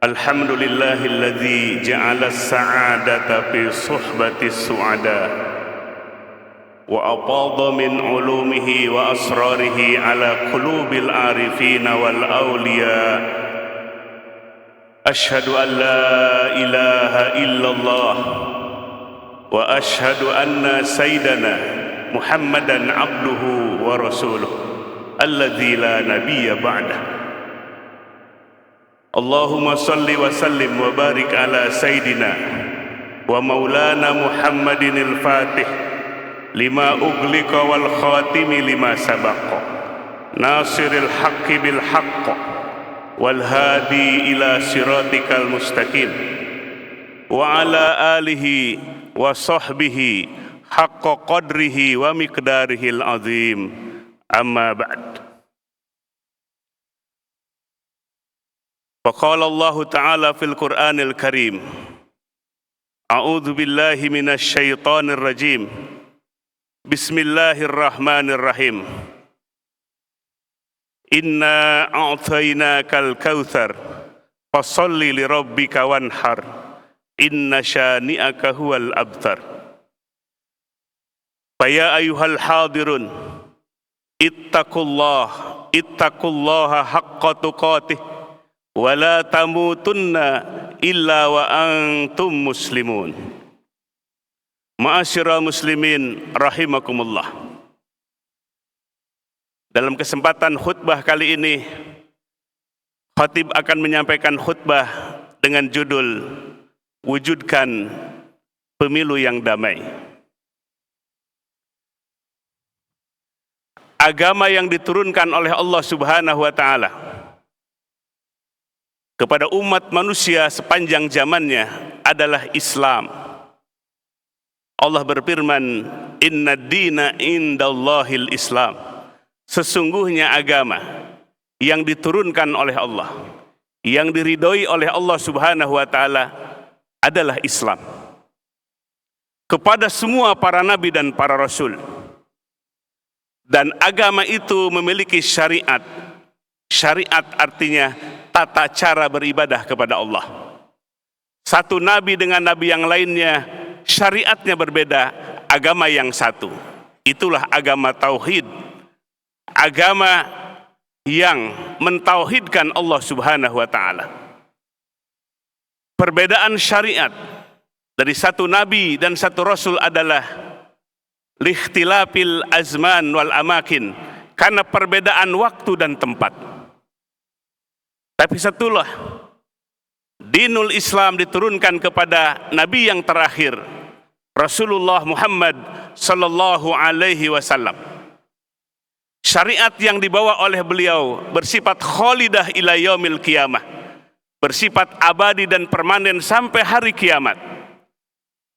الحمد لله الذي جعل السعادة في صحبة السعداء وأفاض من علومه وأسراره على قلوب العارفين والأولياء. أشهد أن لا إله إلا الله وأشهد أن سيدنا محمدا عبده ورسوله الذي لا نبي بعده. اللهم صل وسلم وبارك على سيدنا ومولانا محمد الفاتح لما أغلق والخاتم لما سبق ناصر الحق بالحق والهادي إلى صراطك المستقيم وعلى آله وصحبه حق قدره ومقداره العظيم. أما بعد، فقال الله تعالى في القرآن الكريم: أعوذ بالله من الشيطان الرجيم، بسم الله الرحمن الرحيم. إنا أعطيناك الكوثر فصل لربك وانحر إن شانئك هو الأبتر. فيا أيها الحاضرون اتقوا الله حق تقاته ولا تموتن إلا وأنتم مسلمون. Ma'asyiral muslimin rahimakumullah. Dalam kesempatan khutbah kali ini, khatib akan menyampaikan khutbah dengan judul Wujudkan Pemilu yang Damai. Agama yang diturunkan oleh Allah Subhanahu wa Ta'ala kepada umat manusia sepanjang zamannya adalah Islam. Allah berfirman, Inna dina indallahil Islam. Sesungguhnya agama yang diturunkan oleh Allah, yang diridhoi oleh Allah Subhanahu wa Ta'ala adalah Islam. Kepada semua para nabi dan para rasul. Dan agama itu memiliki syariat. Syariat artinya tata cara beribadah kepada Allah. Satu nabi dengan nabi yang lainnya syariatnya berbeda, agama yang satu. Itulah agama tauhid. Agama yang mentauhidkan Allah Subhanahu wa Ta'ala. Perbedaan syariat dari satu nabi dan satu rasul adalah likhtilafil azman wal amakin, karena perbedaan waktu dan tempat. Tapi satulah dinul Islam diturunkan kepada nabi yang terakhir, Rasulullah Muhammad sallallahu alaihi wasallam. Syariat yang dibawa oleh beliau bersifat khalidah ila yaumil qiyamah, bersifat abadi dan permanen sampai hari kiamat.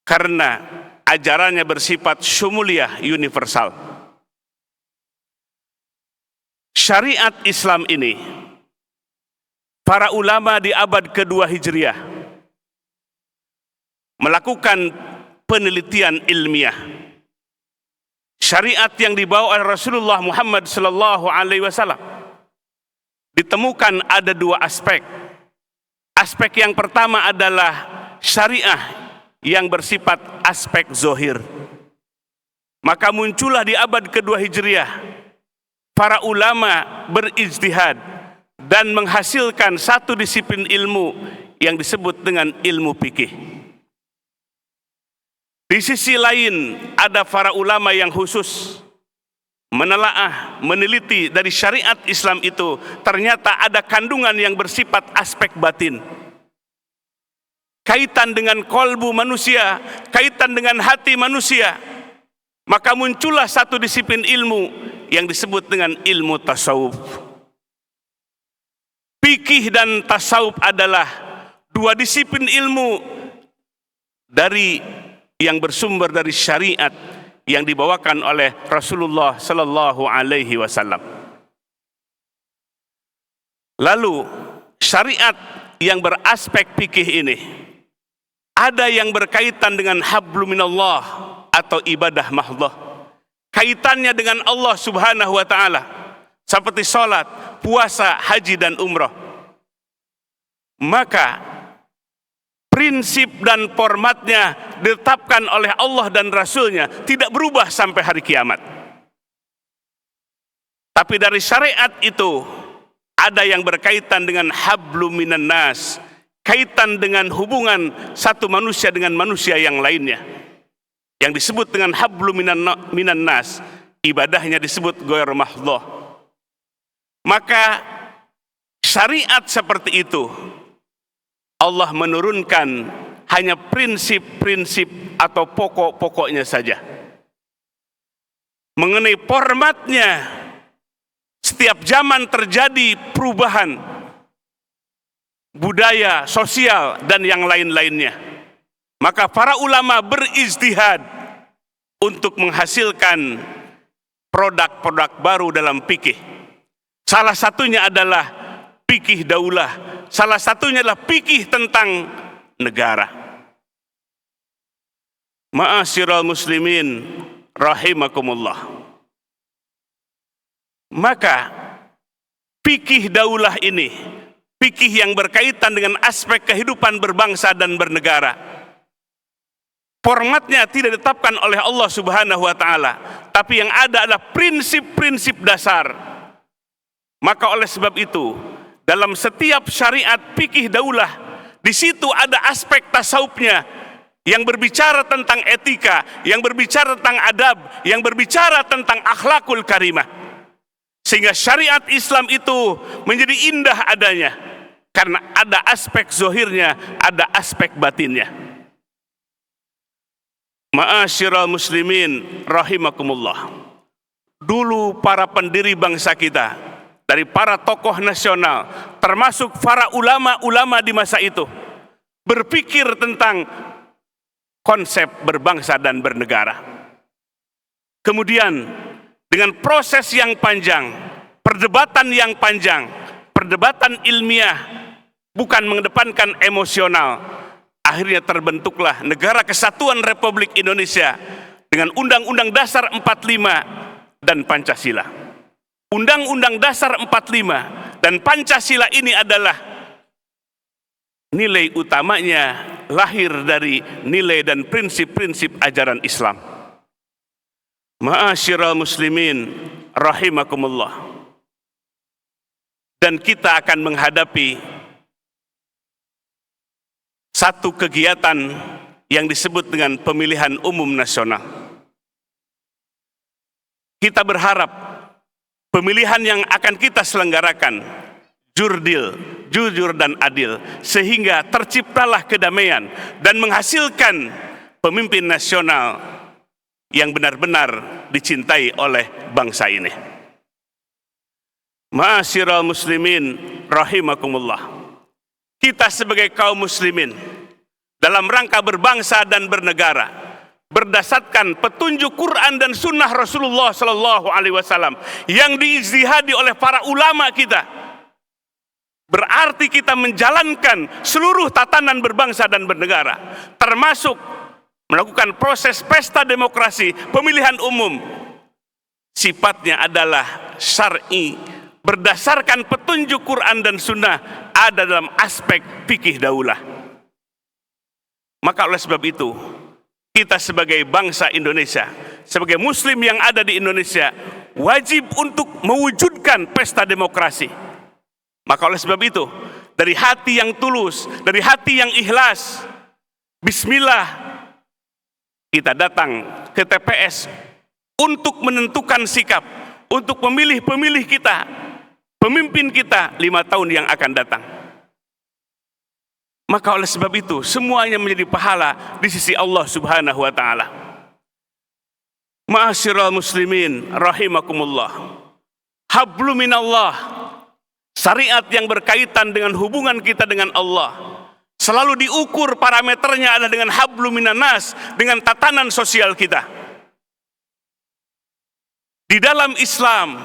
Karena ajarannya bersifat syumuliyah, universal. Syariat Islam ini para ulama di abad kedua Hijriah melakukan penelitian ilmiah. Syariat yang dibawa oleh Rasulullah Muhammad sallallahu alaihi wasallam ditemukan ada dua aspek. Aspek yang pertama adalah syariah yang bersifat aspek zohir. Maka muncullah di abad kedua Hijriah para ulama berijtihad dan menghasilkan satu disiplin ilmu yang disebut dengan ilmu fikih. Di sisi lain ada para ulama yang khusus menelaah, meneliti dari syariat Islam itu ternyata ada kandungan yang bersifat aspek batin. Kaitan dengan kolbu manusia, kaitan dengan hati manusia. Maka muncullah satu disiplin ilmu yang disebut dengan ilmu tasawuf. Fikih dan tasawuf adalah dua disiplin ilmu dari yang bersumber dari syariat yang dibawakan oleh Rasulullah sallallahu alaihi wasallam. Lalu syariat yang beraspek fikih ini ada yang berkaitan dengan hablum minallah atau ibadah mahdhah. Kaitannya dengan Allah Subhanahu wa Ta'ala seperti salat, puasa, haji dan umrah. maka prinsip dan formatnya ditetapkan oleh Allah dan Rasul-Nya tidak berubah sampai hari kiamat. Tapi dari syariat itu ada yang berkaitan dengan hablum minan nas, kaitan dengan hubungan satu manusia dengan manusia yang lainnya, yang disebut dengan hablum minan nas, ibadahnya disebut ghair mahdhah. Maka syariat seperti itu Allah menurunkan hanya prinsip-prinsip atau pokok-pokoknya saja. Mengenai formatnya, setiap zaman terjadi perubahan budaya, sosial, dan yang lain-lainnya. Maka para ulama berijtihad untuk menghasilkan produk-produk baru dalam fikih. Salah satunya adalah fikih daulah, salah satunya adalah fikih tentang negara. Ma'asyiral muslimin rahimakumullah. Maka fikih daulah ini, fikih yang berkaitan dengan aspek kehidupan berbangsa dan bernegara, formatnya tidak ditetapkan oleh Allah Subhanahu wa taala, tapi yang ada adalah prinsip-prinsip dasar. Maka oleh sebab itu, dalam setiap syariat fikih daulah, di situ ada aspek tasawufnya yang berbicara tentang etika, yang berbicara tentang adab, yang berbicara tentang akhlakul karimah. Sehingga syariat Islam itu menjadi indah adanya, karena ada aspek zohirnya, ada aspek batinnya. Ma'asyiral muslimin rahimakumullah. Dulu para pendiri bangsa kita, dari para tokoh nasional, termasuk para ulama-ulama di masa itu, berpikir tentang konsep berbangsa dan bernegara. Kemudian dengan proses yang panjang, perdebatan yang panjang, perdebatan ilmiah, bukan mengedepankan emosional, akhirnya terbentuklah Negara Kesatuan Republik Indonesia dengan Undang-Undang Dasar 45 dan Pancasila. Undang-Undang Dasar 45 dan Pancasila ini adalah nilai utamanya lahir dari nilai dan prinsip-prinsip ajaran Islam. Ma'asyiral muslimin rahimakumullah. Dan kita akan menghadapi satu kegiatan yang disebut dengan pemilihan umum nasional. Kita berharap pemilihan yang akan kita selenggarakan jujur dan adil, sehingga terciptalah kedamaian dan menghasilkan pemimpin nasional yang benar-benar dicintai oleh bangsa ini. Ma'asyiral muslimin rahimakumullah. Kita sebagai kaum muslimin dalam rangka berbangsa dan bernegara, berdasarkan petunjuk Quran dan sunnah Rasulullah sallallahu alaihi wasallam yang diijtihadi oleh para ulama kita, berarti kita menjalankan seluruh tatanan berbangsa dan bernegara, termasuk melakukan proses pesta demokrasi, pemilihan umum. Sifatnya adalah syar'i, berdasarkan petunjuk Quran dan sunnah, ada dalam aspek fikih daulah. Maka oleh sebab itu, kita sebagai bangsa Indonesia, sebagai muslim yang ada di Indonesia, wajib untuk mewujudkan pesta demokrasi. Maka oleh sebab itu, dari hati yang tulus, dari hati yang ikhlas, bismillah, kita datang ke TPS untuk menentukan sikap, untuk memilih pemilih kita, pemimpin kita 5 tahun yang akan datang. Maka oleh sebab itu, semuanya menjadi pahala di sisi Allah Subhanahu wa taala. Ma'asyiral muslimin rahimakumullah. Hablum minallah, syariat yang berkaitan dengan hubungan kita dengan Allah, selalu diukur parameternya adalah dengan hablum minan nas, dengan tatanan sosial kita. Di dalam Islam,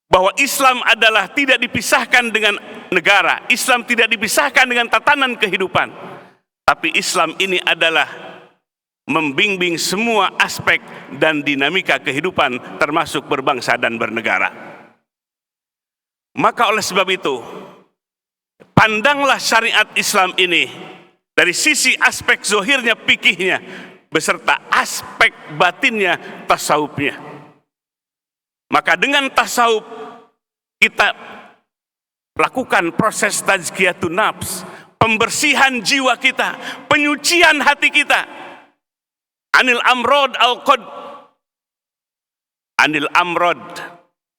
bahwa Islam adalah tidak dipisahkan dengan negara, Islam tidak dipisahkan dengan tatanan kehidupan, tapi Islam ini adalah membimbing semua aspek dan dinamika kehidupan, termasuk berbangsa dan bernegara. Maka oleh sebab itu, Pandanglah syariat Islam ini dari sisi aspek zohirnya, fikihnya, beserta aspek batinnya, tasawufnya. Maka dengan tasawuf kita lakukan proses tazkiyatun nafs, pembersihan jiwa kita, penyucian hati kita. Anil amrod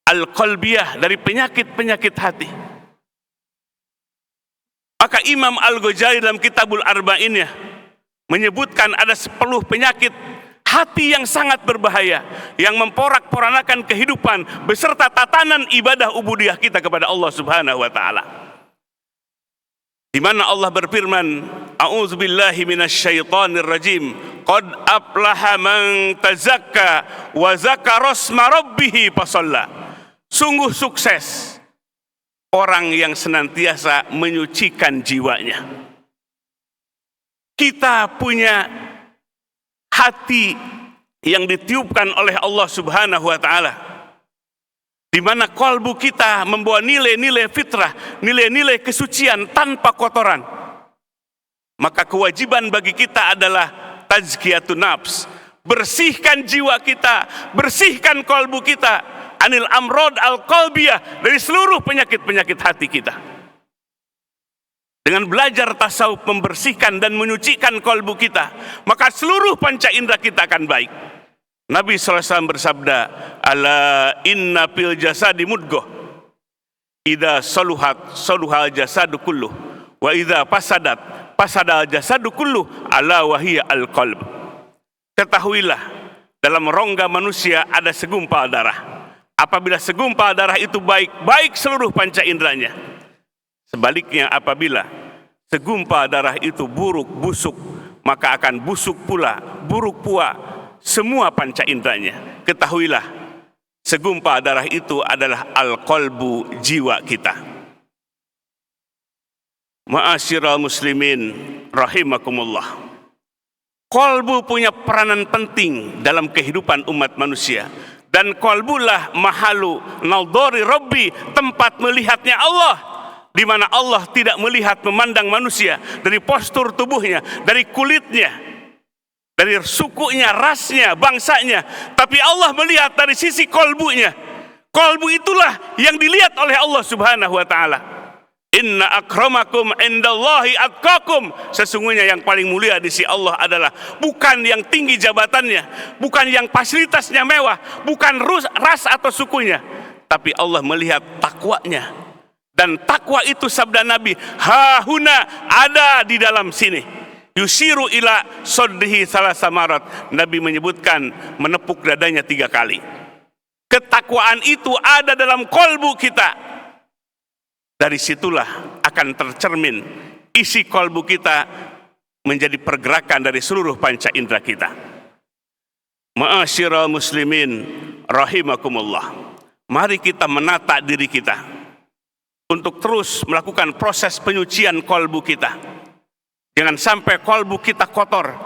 al-qalbiyah, dari penyakit-penyakit hati. Maka Imam Al-Ghazali dalam Kitabul Arba'innya menyebutkan ada 10 penyakit hati yang sangat berbahaya, yang memporak-porandakan kehidupan beserta tatanan ibadah ubudiyah kita kepada Allah Subhanahu wa taala. Di mana Allah berfirman, a'udzubillahi minasyaitonir rajim, qad aflaha man tazakka wa zakara isma rabbih fasalla. Sungguh sukses orang yang senantiasa menyucikan jiwanya. Kita punya hati yang ditiupkan oleh Allah Subhanahu wa taala, di mana kalbu kita membawa nilai-nilai fitrah, nilai-nilai kesucian tanpa kotoran. Maka kewajiban bagi kita adalah tazkiyatun nafs, bersihkan jiwa kita, bersihkan kalbu kita anil amrod al-qalbiyah, dari seluruh penyakit-penyakit hati kita. Dengan belajar tasawuf membersihkan dan menyucikan kalbu kita, maka seluruh panca indera kita akan baik. Nabi SAW bersabda, ala inna fil jasadi mudghah, idza saluhat saluhal jasadu kulluh, wa idza fasadat fasadal jasadu kulluh, ala wahiyya al-qalb. Ketahuilah, dalam rongga manusia ada segumpal darah. Apabila segumpal darah itu baik, baik seluruh panca inderanya. Sebaliknya apabila segumpal darah itu buruk, busuk, maka akan busuk pula, buruk pula semua panca inderanya. Ketahuilah, segumpal darah itu adalah al-qalbu, jiwa kita. Ma'asyiral muslimin rahimakumullah. Qalbu punya peranan penting dalam kehidupan umat manusia. Dan qalbulah mahalu nadhari rabbi, tempat melihatnya Allah, di mana Allah tidak melihat, memandang manusia dari postur tubuhnya, dari kulitnya, dari sukunya, rasnya, bangsanya, tapi Allah melihat dari sisi qalbunya. Qalbu itulah yang dilihat oleh Allah Subhanahu wa taala. Inna akramakum indallahi atqakum. Sesungguhnya yang paling mulia di sisi Allah adalah bukan yang tinggi jabatannya, bukan yang fasilitasnya mewah, bukan ras atau sukunya, tapi Allah melihat takwanya. Dan takwa itu sabda Nabi, hahuna, ada di dalam sini. Yusiru ila soddihi salasa marat. Nabi menyebutkan menepuk dadanya 3 kali. Ketakwaan itu ada dalam qalbu kita. Dari situlah akan tercermin isi kalbu kita menjadi pergerakan dari seluruh panca indera kita. Ma'asyiral muslimin rahimakumullah. Mari kita menata diri kita untuk terus melakukan proses penyucian kalbu kita. Jangan sampai kalbu kita kotor.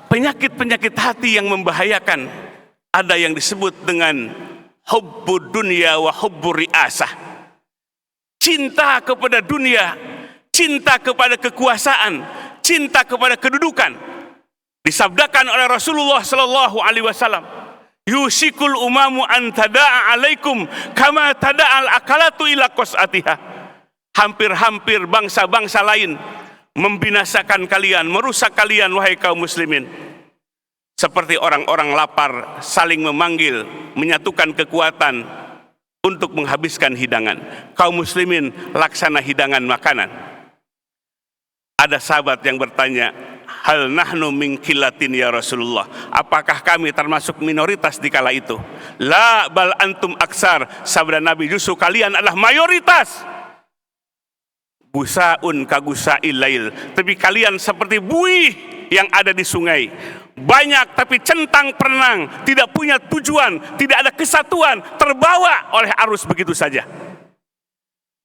Penyakit-penyakit hati yang membahayakan ada yang disebut dengan hubbud dunya wa hubbur riasah. Cinta kepada dunia, cinta kepada kekuasaan, cinta kepada kedudukan. Disabdakan oleh Rasulullah sallallahu alaihi wasallam, yusikul umamu an tada'a alaikum kama tada'al akalatu ila qas'atiha. Hampir-hampir bangsa-bangsa lain membinasakan kalian, merusak kalian wahai kaum muslimin. Seperti orang-orang lapar saling memanggil, menyatukan kekuatan untuk menghabiskan hidangan. Kaum muslimin laksana hidangan makanan. Ada sahabat yang bertanya, hal nahnu min qillatin ya Rasulullah, apakah kami termasuk minoritas di kala itu? La bal antum aksar, sabda Nabi, justru kalian adalah mayoritas. Busaun kagusa'il lail, tapi kalian seperti buih yang ada di sungai. Banyak tapi centang perenang, tidak punya tujuan, tidak ada kesatuan, terbawa oleh arus begitu saja.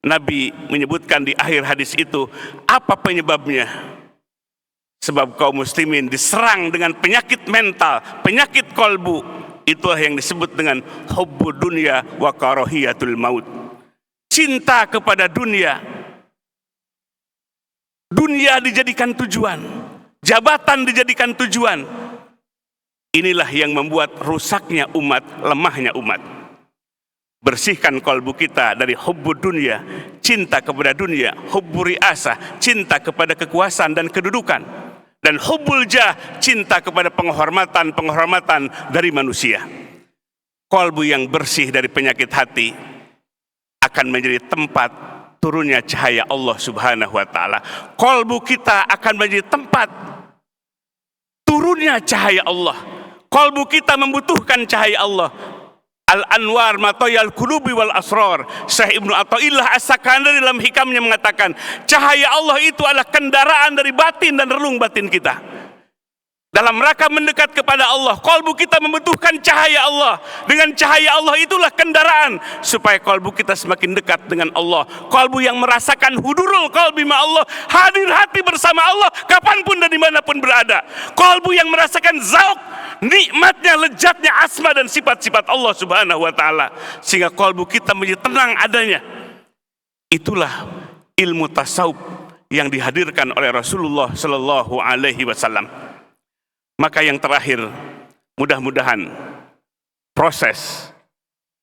Nabi menyebutkan di akhir hadis itu, apa penyebabnya? Sebab kaum muslimin diserang dengan penyakit mental, penyakit kolbu. Itulah yang disebut dengan hubbud dunya wa karahiyatul maut. cinta kepada dunia. Dunia dijadikan tujuan, jabatan dijadikan tujuan. Inilah yang membuat rusaknya umat, lemahnya umat. Bersihkan kalbu kita dari hubbu dunia, cinta kepada dunia, hubbu riasah, cinta kepada kekuasaan dan kedudukan, dan hubbul jah, cinta kepada penghormatan dari manusia. Kalbu yang bersih dari penyakit hati akan menjadi tempat turunnya cahaya Allah Subhanahu wa taala. Kalbu kita akan menjadi tempat turunnya cahaya Allah. Kalbu kita membutuhkan cahaya Allah. Al-Anwar Matoyal Qulubi wal Asrar. Syekh Ibnu Athaillah As-Sakandari dalam hikamnya mengatakan, cahaya Allah itu adalah kendaraan dari batin dan relung batin kita. Dalam rangka mendekat kepada Allah, kalbu kita membutuhkan cahaya Allah. Dengan cahaya Allah itulah kendaraan supaya kalbu kita semakin dekat dengan Allah. Kalbu yang merasakan hudurul qalbi ma Allah, hadir hati bersama Allah kapanpun dan dimanapun berada. Kalbu yang merasakan zauk, nikmatnya, lezatnya asma dan sifat-sifat Allah Subhanahu wa taala, sehingga kalbu kita menjadi tenang adanya. Itulah ilmu tasawuf yang dihadirkan oleh Rasulullah sallallahu alaihi wasallam. Maka yang terakhir, mudah-mudahan proses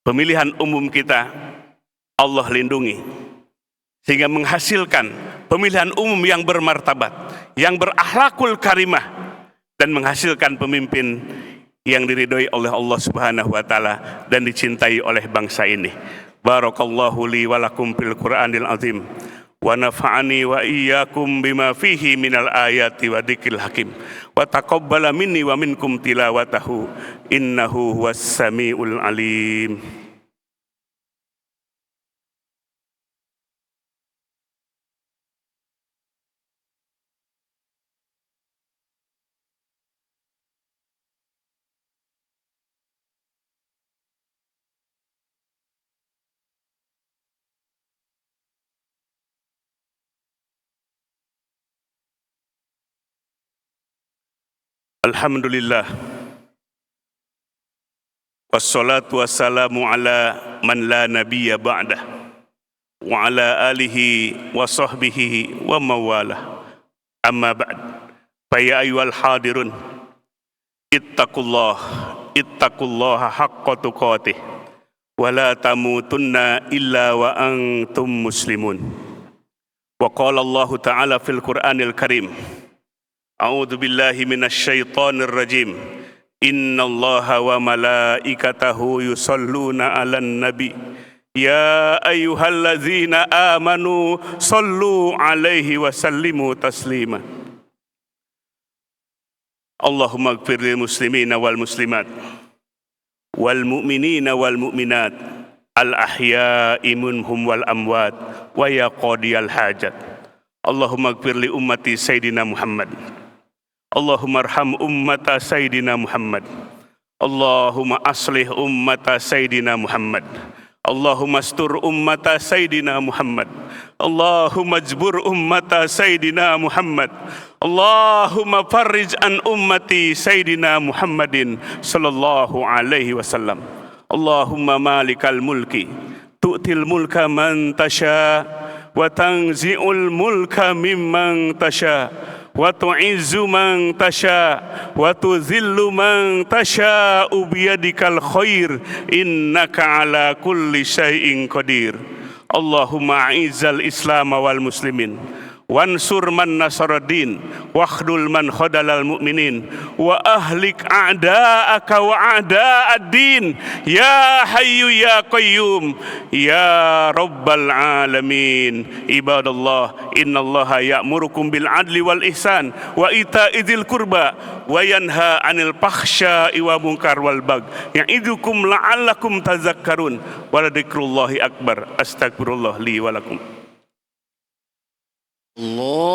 pemilihan umum kita Allah lindungi, sehingga menghasilkan pemilihan umum yang bermartabat, yang berakhlakul karimah, dan menghasilkan pemimpin yang diridhoi oleh Allah Subhanahu wa taala dan dicintai oleh bangsa ini. Barakallahu li wa lakum fil Qur'anil azim. Wa nafa'ani wa iyyakum bima fihi minal ayati wa dzikril hakim. Wa taqabbala minni wa minkum tilawatahu innahu huwas samiul alim. Alhamdulillah, wassalatu wassalamu ala man la nabiyya ba'dah, wa ala alihi wa sahbihi wa mawalah. Amma ba'd, fa ya ayyuhal hadirun, ittaqullaha haqqa tuqatih, wa la tamutunna illa wa antum muslimun. Wa qala Allah ta'ala fil Qur'anil Karim, A'udzu billahi minasyaitonir rajim. Innallaha wa malaikatahu yusholluna 'alan nabi. Ya ayyuhalladzina amanu shollu 'alaihi wa sallimu taslima. Allahumma ighfir lil muslimina wal muslimat wal mu'minina wal mu'minat al ahya'i minhum wal amwat wa ya qadiyal hajat. Allahumma ighfir li ummati sayyidina Muhammad. Allahumma arham ummata Sayyidina Muhammad. Allahumma aslih ummata Sayyidina Muhammad. Allahumma astur ummata Sayyidina Muhammad. Allahumma ajbur ummata Sayyidina Muhammad. Allahumma farrij an ummati Sayyidina Muhammadin sallallahu alaihi wasallam. Allahumma malikal mulki tu'til mulka man tasha wa tanzi'ul mulka mimman tasha wa tu'izzu man tasha wa tuzillu man tasha biyadikal khair innaka ala kulli syai'in qadir. Allahumma a'izzal islam wal muslimin wansur man nasaraddin wakhdul man khadalal mu'minin wa ahlik a'da'aka wa a'da'ad-din ya hayyu ya qayyum ya rabbal alamin. Ibadallah, innallaha ya'murukum bil adli wal ihsan wa ita'idil qurba wa yanha 'anil fakhsya'i wa munkar wal bagh ya'idukum la'allakum tazakkarun wa dzikrullahi akbar. Astagfirullah li wa lakum. Allah